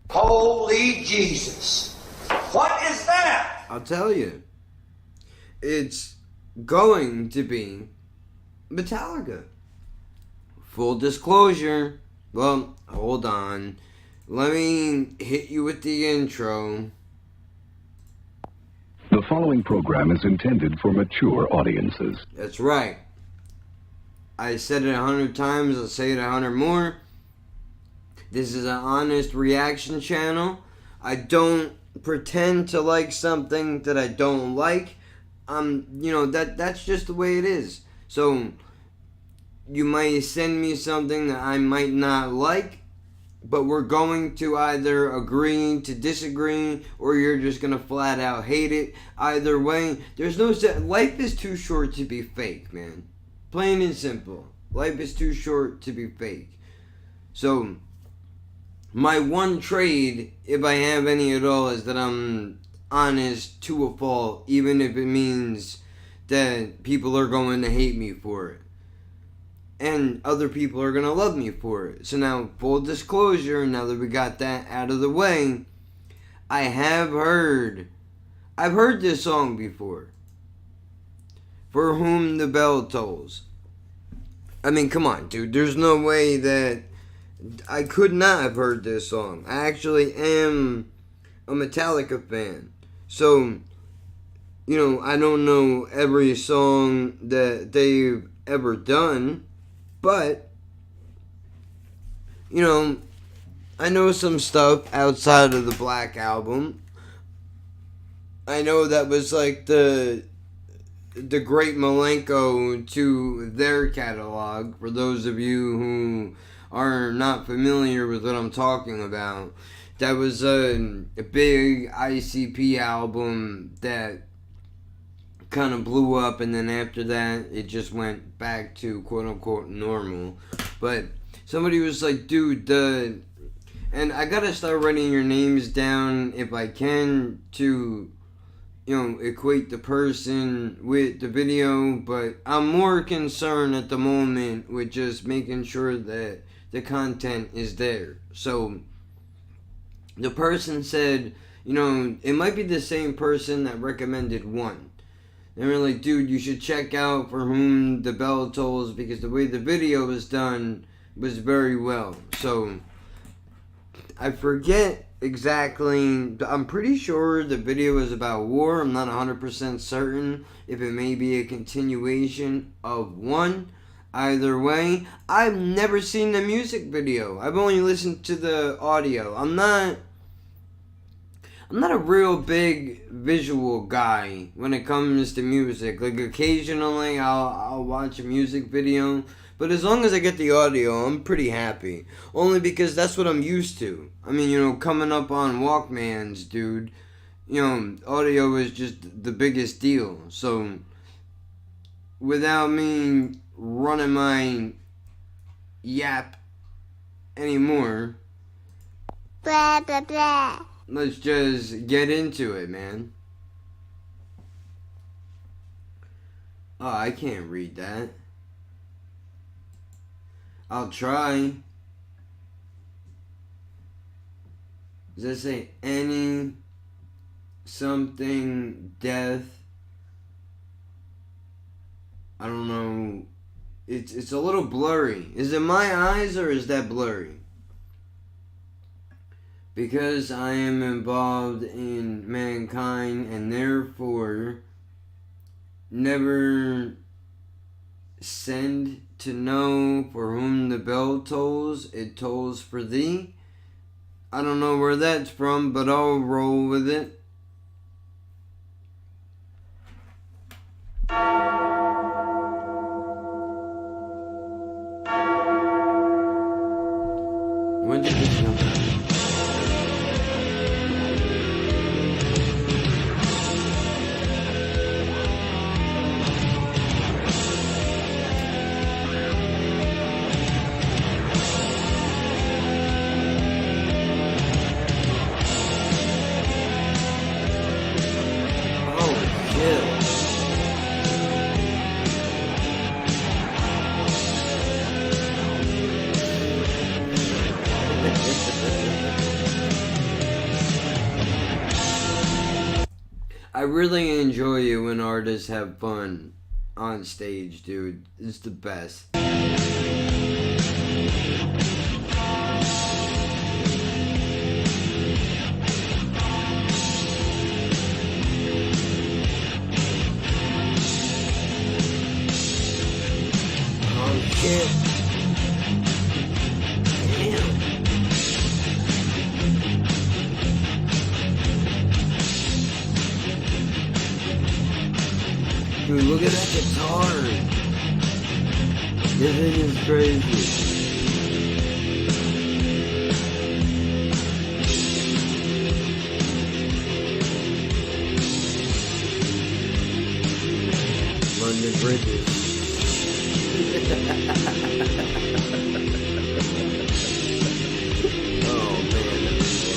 Holy Jesus. What is that? I'll tell you. It's going to be Metallica. Full disclosure. Well, hold on. Let me hit you with the intro. The following program is intended for mature audiences. That's right. I said it 100 times, I'll say it 100 more. This is an honest reaction channel. I don't pretend to like something that I don't like. That's just the way it is. So, you might send me something that I might not like, but we're going to either agree to disagree, or you're just going to flat out hate it. Either way, life is too short to be fake, man. Plain and simple. Life is too short to be fake. So, my one trade, if I have any at all, is that I'm honest to a fault, even if it means that people are going to hate me for it. And other people are going to love me for it. So now, full disclosure, now that we got that out of the way, I've heard this song before. For Whom the Bell Tolls. I mean, come on, dude. There's no way that I could not have heard this song. I actually am a Metallica fan. So, I don't know every song that they've ever done. But, I know some stuff outside of the Black Album. I know that was like the great Malenko to their catalog. For those of you who are not familiar with what I'm talking about, that was a big ICP album that kind of blew up, and then after that it just went back to quote unquote normal. But somebody was like, dude, and I gotta start writing your names down if I can to equate the person with the video, but I'm more concerned at the moment with just making sure that the content is there. So the person said, it might be the same person that recommended one. They were like, dude, you should check out For Whom the Bell Tolls, because the way the video was done was very well. So I forget exactly. I'm pretty sure the video is about war. I'm not 100% certain if it may be a continuation of one. Either way, I've never seen the music video. I've only listened to the audio. I'm not a real big visual guy when it comes to music. Like, occasionally I'll watch a music video, but as long as I get the audio, I'm pretty happy. Only because that's what I'm used to. I mean, coming up on Walkmans, dude, audio is just the biggest deal. So, without me running my yap anymore, Blah, blah, blah. let's just get into it, man. Oh, I can't read that. I'll try. Does that say any something death? I don't know. It's a little blurry. Is it my eyes or is that blurry? Because I am involved in mankind and therefore never send to know for whom the bell tolls, it tolls for thee. I don't know where that's from, but I'll roll with it. When did this come out? I really enjoy it when artists have fun on stage, dude. It's the best. Oh shit. Damn. Dude, look at that guitar. This thing is crazy. London Bridges. Oh man, that's funny.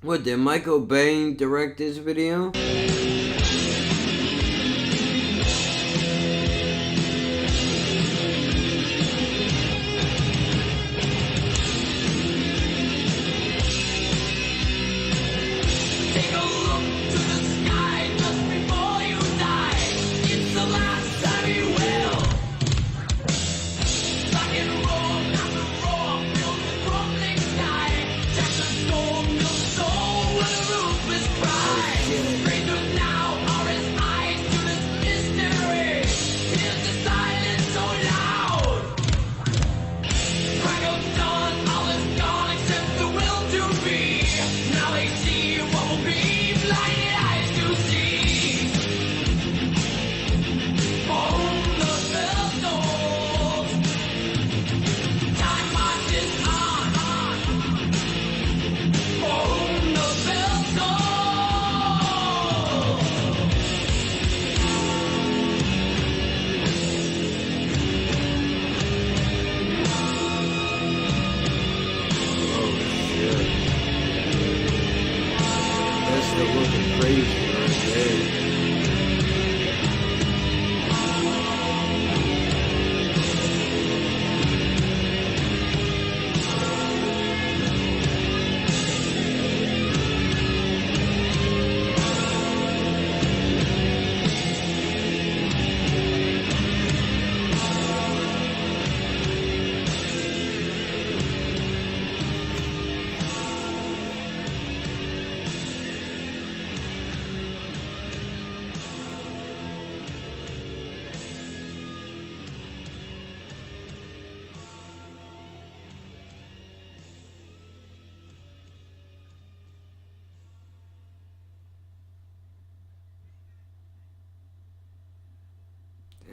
What, did Michael Bay direct this video?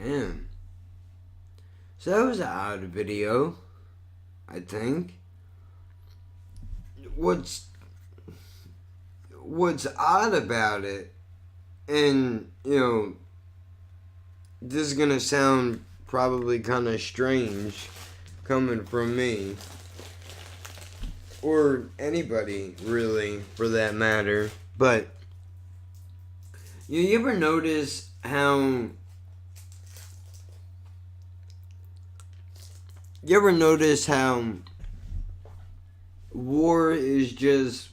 Damn. So that was an odd video, I think. What's odd about it, and, you know, this is gonna sound probably kind of strange coming from me, or anybody really, for that matter. But you ever notice how? You ever notice how war is just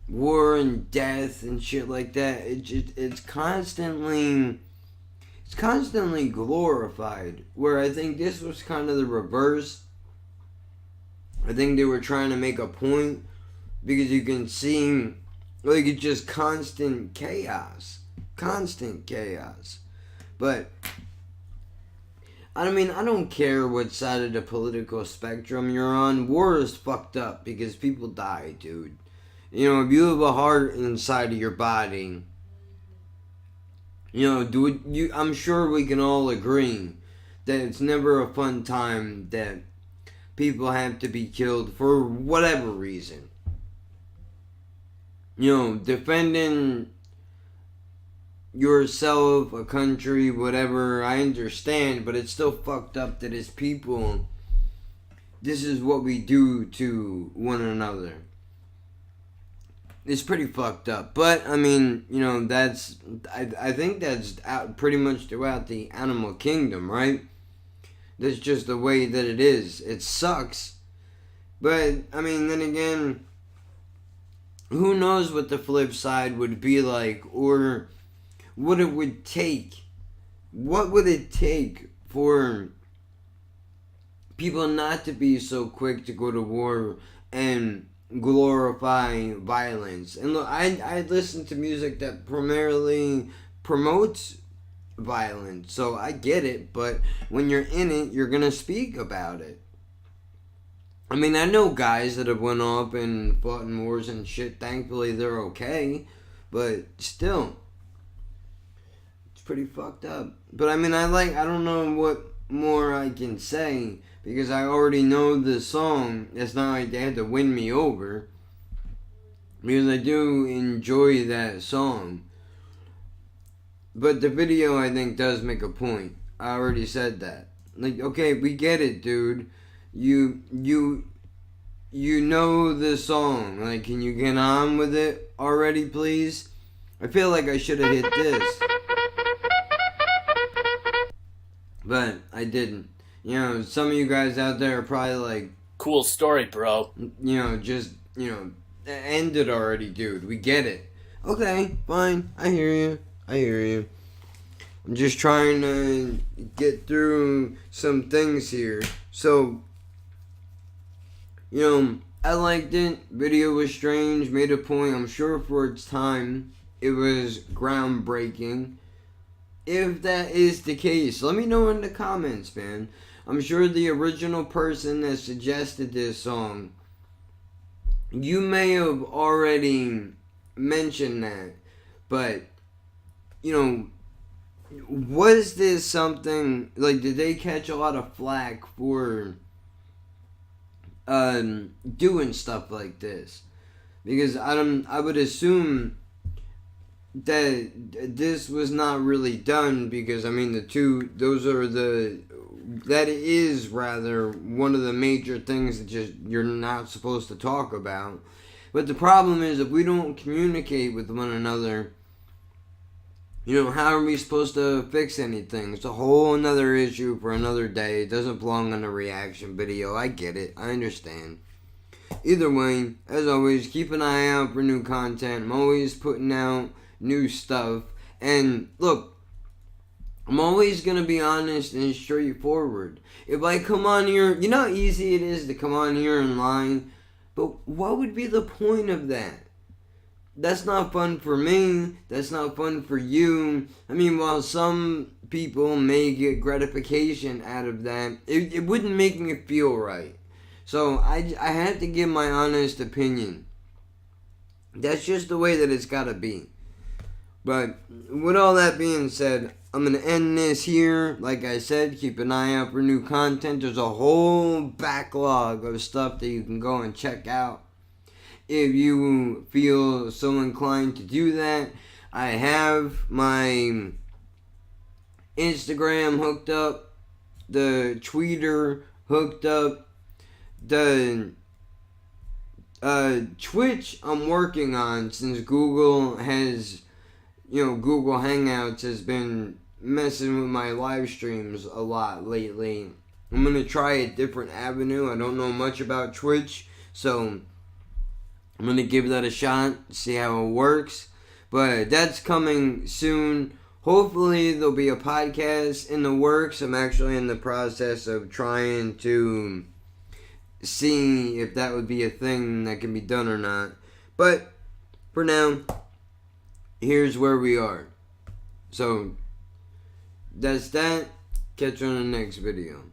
war and death and shit like that? It's constantly glorified. Where I think this was kind of the reverse. I think they were trying to make a point because you can see like it's just constant chaos. But I mean, I don't care what side of the political spectrum you're on. War is fucked up because people die, dude. You know, if you have a heart inside of your body, you know, I'm sure we can all agree that it's never a fun time that people have to be killed for whatever reason. You know, defending yourself, a country, whatever, I understand, but it's still fucked up that as people, this is what we do to one another. It's pretty fucked up. But, I mean, you know, I think that's out pretty much throughout the animal kingdom, right? That's just the way that it is. It sucks. But, I mean, then again, who knows what the flip side would be like, or what it would take. What would it take for people not to be so quick to go to war and glorify violence? And look, I listen to music that primarily promotes violence, so I get it, but when you're in it, you're gonna speak about it. I mean, I know guys that have went off and fought in wars and shit. Thankfully, they're okay, but still, it's pretty fucked up. But I mean, I don't know what more I can say because I already know the song. It's not like they had to win me over because I do enjoy that song. But the video, I think, does make a point. I already said that. Like, okay, we get it, dude. You know the song. Like, can you get on with it already, please? I feel like I should have hit this. But I didn't. You know, some of you guys out there are probably like, cool story, bro. You know, just, you know, end it already, dude. We get it. Okay, fine. I hear you. I'm just trying to get through some things here. So, you know, I liked it. Video was strange. Made a point. I'm sure for its time, it was groundbreaking. If that is the case, let me know in the comments, man. I'm sure the original person that suggested this song, you may have already mentioned that. But, you know, was this something, like, did they catch a lot of flack for doing stuff like this? Because I would assume that this was not really done because, I mean, that is rather one of the major things that just you're not supposed to talk about. But the problem is, if we don't communicate with one another, you know, how are we supposed to fix anything? It's a whole another issue for another day. It doesn't belong on a reaction video. I get it. I understand. Either way, as always, keep an eye out for new content. I'm always putting out new stuff. And look, I'm always going to be honest and straightforward. If I come on here, you know how easy it is to come on here and lie? But what would be the point of that? That's not fun for me. That's not fun for you. I mean, while some people may get gratification out of that, it wouldn't make me feel right. So I had to give my honest opinion. That's just the way that it's got to be. But with all that being said, I'm going to end this here. Like I said, keep an eye out for new content. There's a whole backlog of stuff that you can go and check out. If you feel so inclined to do that, I have my Instagram hooked up, the Twitter hooked up, the Twitch I'm working on, since Google has, Google Hangouts has been messing with my live streams a lot lately. I'm going to try a different avenue. I don't know much about Twitch, so I'm going to give that a shot, see how it works. But that's coming soon. Hopefully there'll be a podcast in the works. I'm actually in the process of trying to see if that would be a thing that can be done or not. But for now, here's where we are. So that's that. Catch you on the next video.